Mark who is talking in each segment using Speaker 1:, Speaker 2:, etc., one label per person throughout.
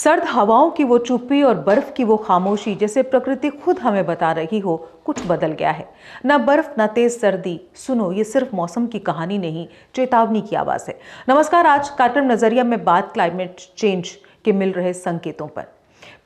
Speaker 1: सर्द हवाओं की वो चुप्पी और बर्फ की वो खामोशी, जैसे प्रकृति खुद हमें बता रही हो कुछ बदल गया है। ना बर्फ ना तेज सर्दी, सुनो ये सिर्फ मौसम की कहानी नहीं, चेतावनी की आवाज है। नमस्कार, आज कार्यक्रम नजरिया में बात क्लाइमेट चेंज के मिल रहे संकेतों पर।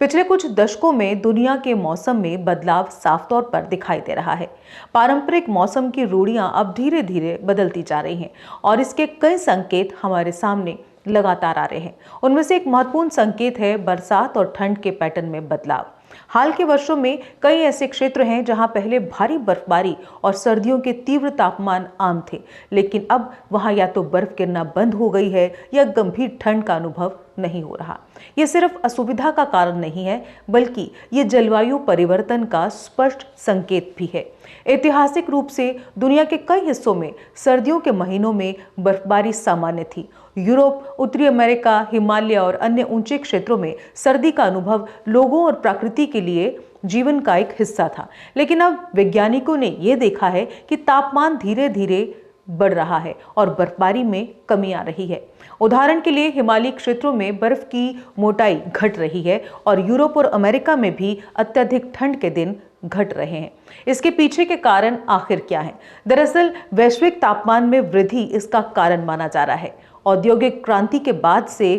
Speaker 1: पिछले कुछ दशकों में दुनिया के मौसम में बदलाव साफ तौर पर दिखाई दे रहा है। पारंपरिक मौसम की रूढ़ियां अब धीरे धीरे बदलती जा रही हैं और इसके कई संकेत हमारे सामने लगातार आ रहे हैं। उनमें से एक महत्वपूर्ण संकेत है बरसात और ठंड के पैटर्न में बदलाव। हाल के वर्षों में कई ऐसे क्षेत्र हैं जहां पहले भारी बर्फबारी और सर्दियों के तीव्र तापमान आम थे, लेकिन अब वहां या तो बर्फ गिरना बंद हो गई है या गंभीर ठंड का अनुभव नहीं हो रहा। ये सिर्फ असुविधा का कारण नहीं है, बल्कि ये जलवायु परिवर्तन का स्पष्ट संकेत भी है। ऐतिहासिक रूप से दुनिया के कई हिस्सों में सर्दियों के महीनों में बर्फबारी सामान्य थी। यूरोप, उत्तरी अमेरिका, हिमालय और अन्य ऊंचे क्षेत्रों में सर्दी का अनुभव लोगों और प्रकृति के लिए जीवन का एक हिस्सा था। लेकिन अब वैज्ञानिकों ने यह देखा है कि तापमान धीरे धीरे बढ़ रहा है और बर्फबारी में कमी आ रही है। उदाहरण के लिए हिमालयी क्षेत्रों में बर्फ की मोटाई घट रही है और यूरोप और अमेरिका में भी अत्यधिक ठंड के दिन घट रहे हैं। इसके पीछे के कारण आखिर क्या है? दरअसल वैश्विक तापमान में वृद्धि इसका कारण माना जा रहा है। औद्योगिक क्रांति के बाद से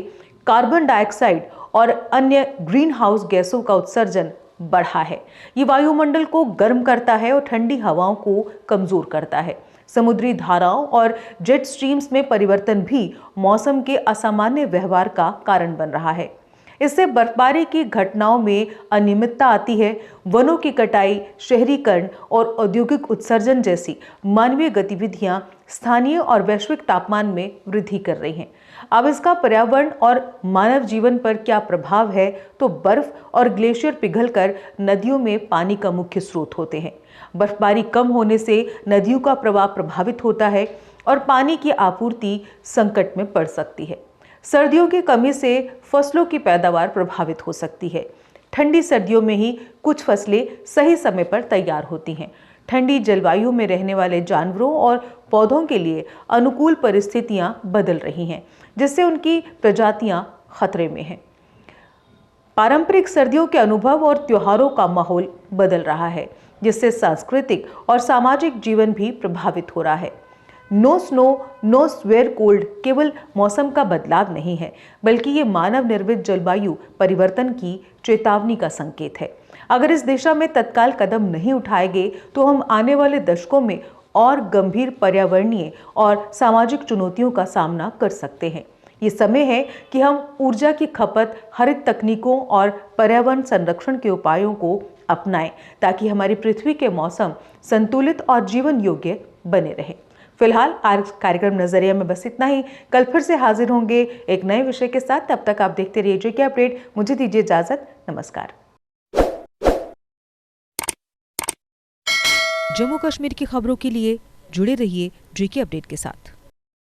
Speaker 1: कार्बन डाइऑक्साइड और अन्य ग्रीन हाउस गैसों का उत्सर्जन बढ़ा है। ये वायुमंडल को गर्म करता है और ठंडी हवाओं को कमजोर करता है। समुद्री धाराओं और जेट स्ट्रीम्स में परिवर्तन भी मौसम के असामान्य व्यवहार का कारण बन रहा है। इससे बर्फबारी की घटनाओं में अनियमितता आती है। वनों की कटाई, शहरीकरण और औद्योगिक उत्सर्जन जैसी मानवीय गतिविधियां स्थानीय और वैश्विक तापमान में वृद्धि कर रही हैं। अब इसका पर्यावरण और मानव जीवन पर क्या प्रभाव है? तो बर्फ और ग्लेशियर पिघलकर नदियों में पानी का मुख्य स्रोत होते हैं। बर्फबारी कम होने से नदियों का प्रवाह प्रभावित होता है और पानी की आपूर्ति संकट में पड़ सकती है। सर्दियों की कमी से फसलों की पैदावार प्रभावित हो सकती है। ठंडी सर्दियों में ही कुछ फसलें सही समय पर तैयार होती हैं। ठंडी जलवायु में रहने वाले जानवरों और पौधों के लिए अनुकूल परिस्थितियां बदल रही हैं, जिससे उनकी प्रजातियां खतरे में हैं। पारंपरिक सर्दियों के अनुभव और त्योहारों का माहौल बदल रहा है, जिससे सांस्कृतिक और सामाजिक जीवन भी प्रभावित हो रहा है। No snow no severe cold केवल मौसम का बदलाव नहीं है, बल्कि ये मानव निर्मित जलवायु परिवर्तन की चेतावनी का संकेत है। अगर इस दिशा में तत्काल कदम नहीं उठाए गए तो हम आने वाले दशकों में और गंभीर पर्यावरणीय और सामाजिक चुनौतियों का सामना कर सकते हैं। ये समय है कि हम ऊर्जा की खपत, हरित तकनीकों और पर्यावरण संरक्षण के उपायों को अपनाएं, ताकि हमारी पृथ्वी के मौसम संतुलित और जीवन योग्य बने रहे। फिलहाल आज कार्यक्रम नजरिया में बस इतना ही। कल फिर से हाजिर होंगे एक नए विषय के साथ। तब तक आप देखते रहिए जेके अपडेट। मुझे दीजिए इजाजत। नमस्कार।
Speaker 2: जम्मू कश्मीर की खबरों के लिए जुड़े रहिए जेके अपडेट के साथ।